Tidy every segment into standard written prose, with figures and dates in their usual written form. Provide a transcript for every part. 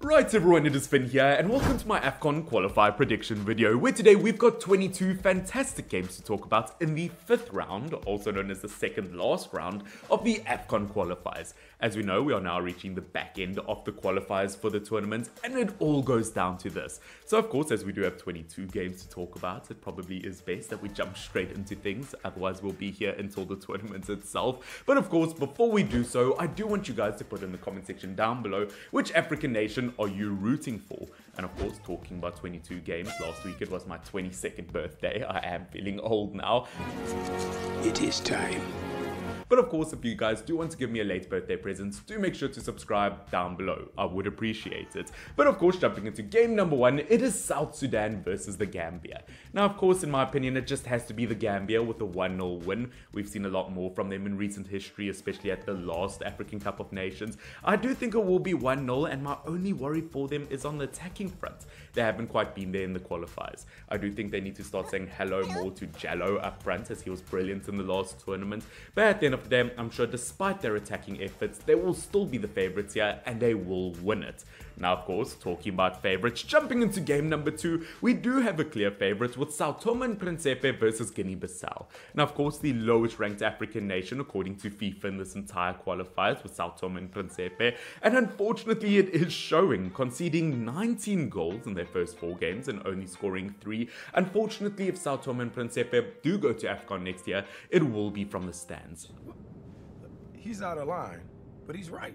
Right everyone, it is Finn here and welcome to my Afcon Qualifier prediction video, where today we've got 22 fantastic games to talk about in the 5th round, also known as the second last round of the Afcon qualifiers. As we know, we are now reaching the back end of the qualifiers for the tournament, and it all goes down to this. So of course, as we do have 22 games to talk about, it probably is best that we jump straight into things, otherwise we'll be here until the tournament itself. But of course, before we do so, I do want you guys to put in the comment section down below which African nation are you rooting for. And of course, talking about 22 games, last week it was my 22nd birthday. I am feeling old now. It is time. But of course, if you guys do want to give me a late birthday present, do make sure to subscribe down below. I would appreciate it. But of course, jumping into game number 1, it is South Sudan versus the Gambia. Now, of course, in my opinion, it just has to be the Gambia with a 1-0 win. We've seen a lot more from them in recent history, especially at the last African Cup of Nations. I do think it will be 1-0, and my only worry for them is on the attacking front. They haven't quite been there in the qualifiers. I do think they need to start saying hello more to Jallo up front, as he was brilliant in the last tournament. But at the end of the day, I'm sure despite their attacking efforts, they will still be the favourites here and they will win it. Now, of course, talking about favourites, jumping into game number 2, we do have a clear favourite with Sao Tome and Principe versus Guinea-Bissau. Now, of course, the lowest ranked African nation according to FIFA in this entire qualifiers was Sao Tome and Principe, and unfortunately it is showing, conceding 19 goals in their first 4 games and only scoring 3. Unfortunately, if Sao Tome and Principe do go to Afcon next year, it will be from the stands. He's out of line, but he's right.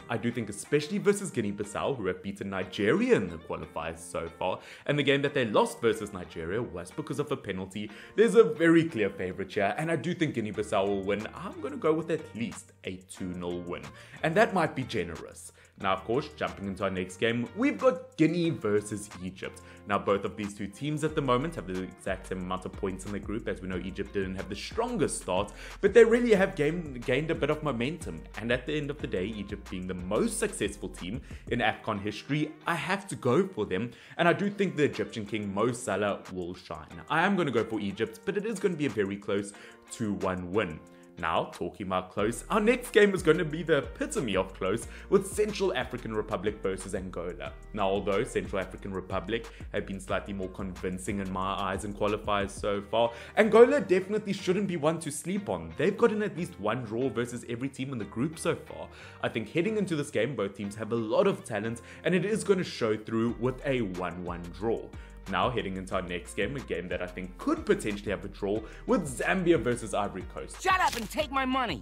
I do think especially versus Guinea-Bissau, who have beaten Nigeria in the qualifiers so far, and the game that they lost versus Nigeria was because of a penalty, there's a very clear favourite here, and I do think Guinea-Bissau will win. I'm going to go with at least a 2-0 win, and that might be generous. Now, of course, jumping into our next game, we've got Guinea versus Egypt. Now, both of these two teams at the moment have the exact same amount of points in the group. As we know, Egypt didn't have the strongest start, but they really have gained a bit of momentum. And at the end of the day, Egypt being the most successful team in Afcon history, I have to go for them. And I do think the Egyptian king, Mo Salah, will shine. I am going to go for Egypt, but it is going to be a very close 2-1 win. Now, talking about close, our next game is going to be the epitome of close with Central African Republic versus Angola. Now, although Central African Republic have been slightly more convincing in my eyes in qualifiers so far, Angola definitely shouldn't be one to sleep on. They've gotten at least 1 draw versus every team in the group so far. I think heading into this game, both teams have a lot of talent, and it is going to show through with a 1-1 draw. Now, heading into our next game, a game that I think could potentially have a draw with Zambia versus Ivory Coast. Shut up and take my money!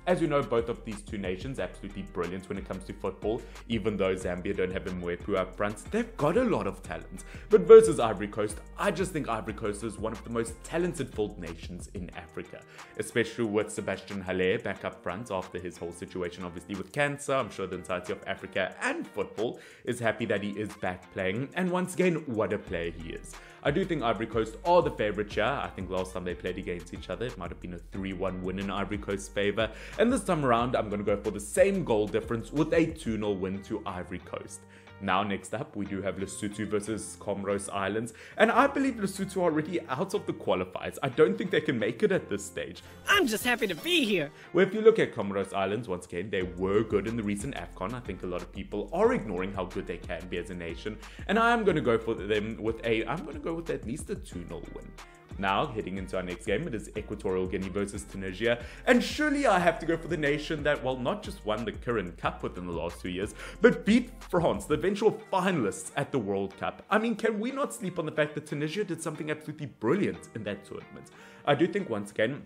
As you know, both of these two nations absolutely brilliant when it comes to football. Even though Zambia don't have Mwepu up front, they've got a lot of talent. But versus Ivory Coast, I just think Ivory Coast is one of the most talented filled nations in Africa. Especially with Sebastian Haller back up front after his whole situation obviously with cancer. I'm sure the entirety of Africa and football is happy that he is back playing. And once again, what a player he is. I do think Ivory Coast are the favourite here. I think last time they played against each other, it might have been a 3-1 win in Ivory Coast's favour. And this time around, I'm going to go for the same goal difference with a 2-0 win to Ivory Coast. Now, next up, we do have Lesotho versus Comoros Islands, and I believe Lesotho are already out of the qualifiers. I don't think they can make it at this stage. I'm just happy to be here. Well, if you look at Comoros Islands, once again, they were good in the recent Afcon. I think a lot of people are ignoring how good they can be as a nation, and I'm going to go for them with at least a 2-0 win. Now, heading into our next game, it is Equatorial Guinea versus Tunisia, and surely I have to go for the nation that, well, not just won the current cup within the last 2 years, but beat France, the eventual finalists at the World Cup. I mean, can we not sleep on the fact that Tunisia did something absolutely brilliant in that tournament? I do think, once again,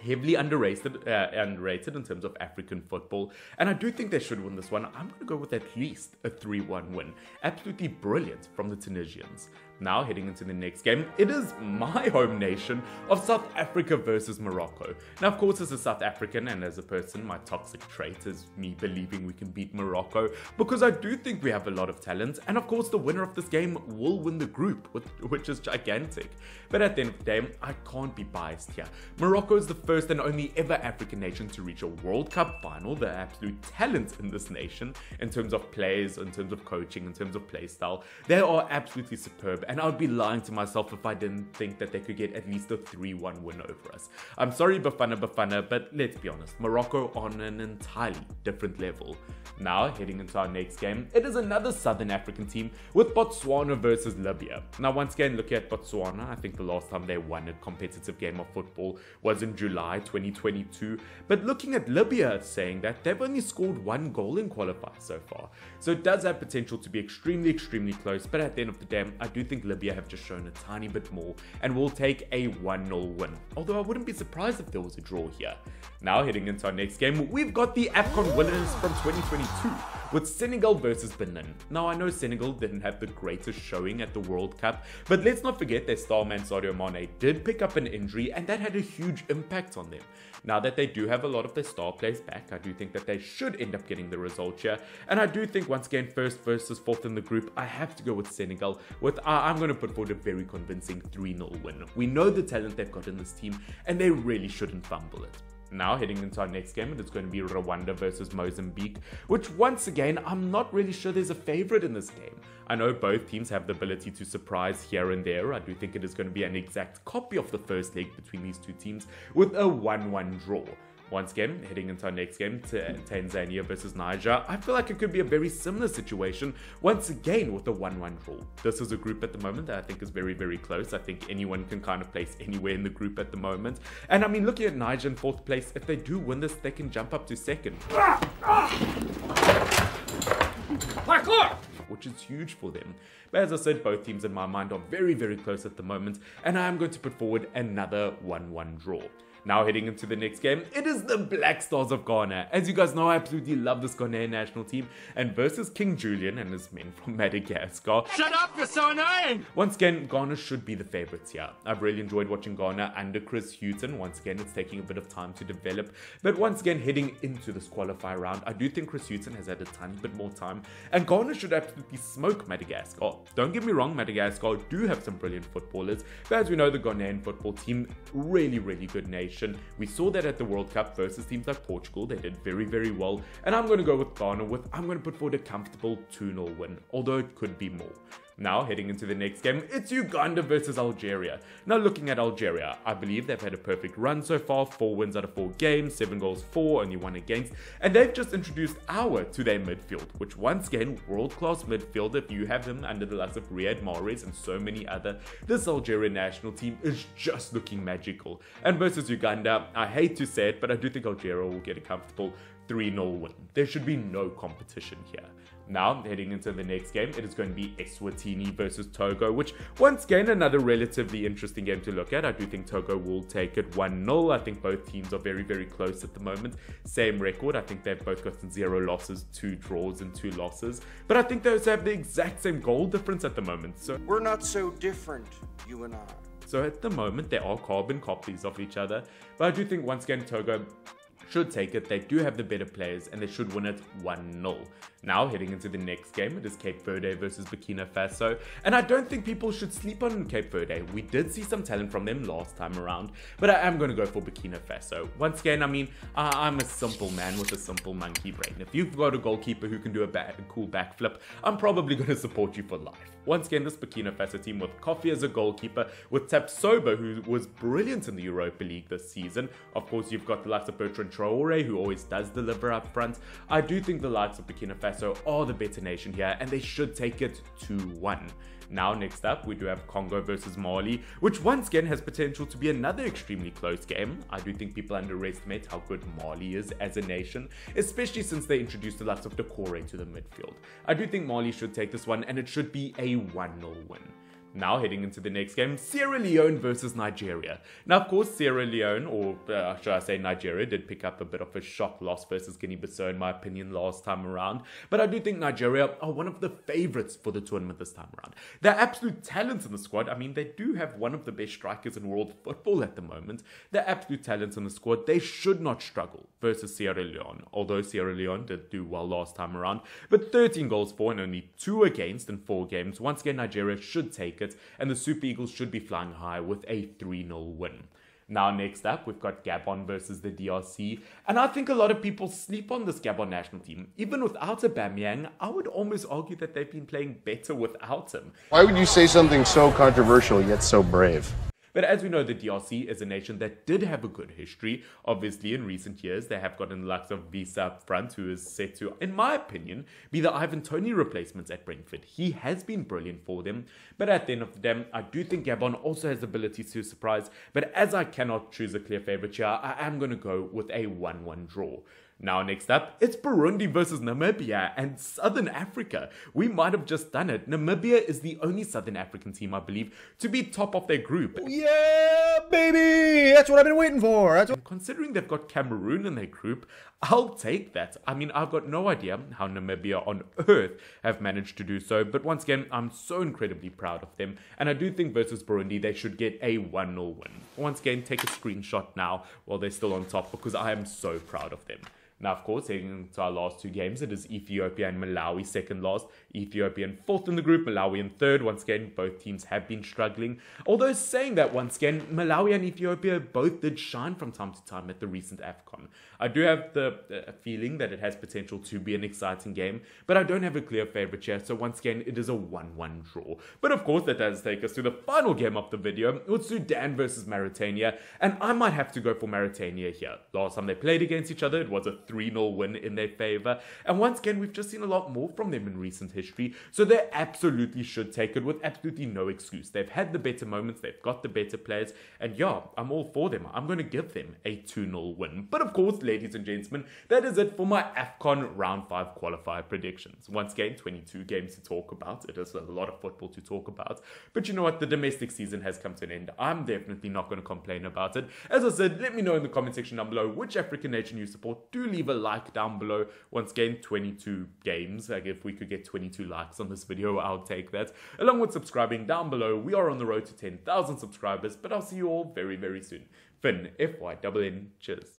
heavily underrated in terms of African football, and I do think they should win this one. I'm going to go with at least a 3-1 win. Absolutely brilliant from the Tunisians. Now, heading into the next game, it is my home nation of South Africa versus Morocco. Now, of course, as a South African and as a person, my toxic trait is me believing we can beat Morocco, because I do think we have a lot of talent, and of course, the winner of this game will win the group, which is gigantic. But at the end of the day, I can't be biased here. Morocco is the first and only ever African nation to reach a World Cup final. The absolute talent in this nation, in terms of players, in terms of coaching, in terms of play style, they are absolutely superb. and I would be lying to myself if I didn't think that they could get at least a 3-1 win over us. I'm sorry, Bafana, but let's be honest, Morocco on an entirely different level. Now, heading into our next game, it is another Southern African team with Botswana versus Libya. Now, once again, looking at Botswana, I think the last time they won a competitive game of football was in July 2022. But looking at Libya, saying that they've only scored 1 goal in qualifier so far. So it does have potential to be extremely close. But at the end of the day, I do think Libya have just shown a tiny bit more and will take a 1-0 win. Although I wouldn't be surprised if there was a draw here. Now, heading into our next game, we've got the Afcon winners from 2022 with Senegal versus Benin. Now, I know Senegal didn't have the greatest showing at the World Cup, but let's not forget their star man Sadio Mane did pick up an injury, and that had a huge impact on them. Now that they do have a lot of their star players back, I do think that they should end up getting the result here, and I do think once again, first versus fourth in the group, I have to go with Senegal. I'm going to put forward a very convincing 3-0 win. We know the talent they've got in this team, and they really shouldn't fumble it. Now, heading into our next game, it's going to be Rwanda versus Mozambique, which once again, I'm not really sure there's a favorite in this game. I know both teams have the ability to surprise here and there. I do think it is going to be an exact copy of the first leg between these two teams with a 1-1 draw. Once again, heading into our next game, Tanzania versus Niger, I feel like it could be a very similar situation, once again with a 1-1 draw. This is a group at the moment that I think is very close. I think anyone can kind of place anywhere in the group at the moment. And I mean, looking at Niger in 4th place, if they do win this, they can jump up to 2nd. Which is huge for them. But as I said, both teams in my mind are very close at the moment, and I am going to put forward another 1-1 draw. Now, heading into the next game, it is the Black Stars of Ghana. As you guys know, I absolutely love this Ghanaian national team, and versus King Julian and his men from Madagascar. Shut up, you're so annoying! Once again, Ghana should be the favorites here. I've really enjoyed watching Ghana under Chris Hughton. Once again, it's taking a bit of time to develop, but once again, heading into this qualifier round, I do think Chris Hughton has had a tiny bit more time, and Ghana should absolutely smoke Madagascar. Don't get me wrong, Madagascar do have some brilliant footballers, but as we know, the Ghanaian football team, really good nation. We saw that at the World Cup versus teams like Portugal. They did very well, and I'm going to go with Ghana I'm going to put forward a comfortable 2-0 win, although it could be more. Now, heading into the next game, it's Uganda versus Algeria. Now, looking at Algeria, I believe they've had a perfect run so far, 4 wins out of 4 games, 7 goals for, only 1 against, and they've just introduced Aouar to their midfield, which once again, world-class midfield. If you have them under the likes of Riyad Mahrez and so many other, this Algerian national team is just looking magical. And versus Uganda, I hate to say it, but I do think Algeria will get a comfortable 3-0 win. There should be no competition here. Now, heading into the next game, it is going to be Eswatini versus Togo, which, once again, another relatively interesting game to look at. I do think Togo will take it 1-0. I think both teams are very close at the moment. Same record. I think they've both gotten 0 losses, 2 draws, and 2 losses. But I think they also have the exact same goal difference at the moment. So we're not so different, you and I. So at the moment, they are carbon copies of each other. But I do think, once again, Togo should take it. They do have the better players, and they should win it 1-0. Now, heading into the next game, it is Cape Verde versus Burkina Faso, and I don't think people should sleep on Cape Verde. We did see some talent from them last time around, but I am going to go for Burkina Faso. Once again, I mean, I'm a simple man with a simple monkey brain. If you've got a goalkeeper who can do a cool backflip, I'm probably going to support you for life. Once again, this Burkina Faso team with Kofi as a goalkeeper, with Tapsoba, who was brilliant in the Europa League this season. Of course, you've got the likes of Bertrand Traore, who always does deliver up front. I do think the likes of Burkina Faso are the better nation here, and they should take it 2-1. Now, next up, we do have Congo versus Mali, which once again has potential to be another extremely close game. I do think people underestimate how good Mali is as a nation, especially since they introduced the likes of Decore to the midfield. I do think Mali should take this one, and it should be a 1-0 win. Now, heading into the next game, Sierra Leone versus Nigeria. Now, of course, Sierra Leone, or should I say Nigeria, did pick up a bit of a shock loss versus Guinea-Bissau, in my opinion, last time around. But I do think Nigeria are one of the favorites for the tournament this time around. They're absolute talents in the squad. I mean, they do have one of the best strikers in world football at the moment. They're absolute talents in the squad. They should not struggle versus Sierra Leone, although Sierra Leone did do well last time around. But 13 goals for and only 2 against in 4 games. Once again, Nigeria should take it, and the Super Eagles should be flying high with a 3-0 win. Now, next up, we've got Gabon versus the DRC, and I think a lot of people sleep on this Gabon national team. Even without Aubameyang, I would almost argue that they've been playing better without him. Why would you say something so controversial yet so brave? But as we know, the DRC is a nation that did have a good history. Obviously, in recent years, they have gotten the likes of Visa up front, who is set to, in my opinion, be the Ivan Toney replacements at Brentford. He has been brilliant for them. But at the end of the day, I do think Gabon also has the ability to surprise. But as I cannot choose a clear favourite here, I am going to go with a 1-1 draw. Now, next up, it's Burundi versus Namibia and Southern Africa. We might have just done it. Namibia is the only Southern African team, I believe, to be top of their group. Yeah, baby! That's what I've been waiting for. Considering they've got Cameroon in their group, I'll take that. I mean, I've got no idea how Namibia on earth have managed to do so, but once again, I'm so incredibly proud of them, and I do think versus Burundi, they should get a 1-0 win. Once again, take a screenshot now while they're still on top, because I am so proud of them. Now, of course, heading into our last two games, it is Ethiopia and Malawi second last. Ethiopia in fourth in the group, Malawi in third. Once again, both teams have been struggling. Although saying that, once again, Malawi and Ethiopia both did shine from time to time at the recent Afcon. I do have the feeling that it has potential to be an exciting game, but I don't have a clear favourite here, so once again, it is a 1-1 draw. But of course, that does take us to the final game of the video, with Sudan versus Mauritania, and I might have to go for Mauritania here. Last time they played against each other, it was a 3-0 win in their favour, and once again, we've just seen a lot more from them in recent history, so they absolutely should take it with absolutely no excuse. They've had the better moments, they've got the better players, and yeah, I'm all for them. I'm going to give them a 2-0 win. But of course, ladies and gentlemen, that is it for my Afcon Round 5 qualifier predictions. Once again, 22 games to talk about. It is a lot of football to talk about. But you know what? The domestic season has come to an end. I'm definitely not going to complain about it. As I said, let me know in the comment section down below which African nation you support. Do leave a like down below. Once again, 22 games. Like, if we could get 22 likes on this video, I'll take that. Along with subscribing down below. We are on the road to 10,000 subscribers, but I'll see you all very, very soon. Finn, FYNN, cheers.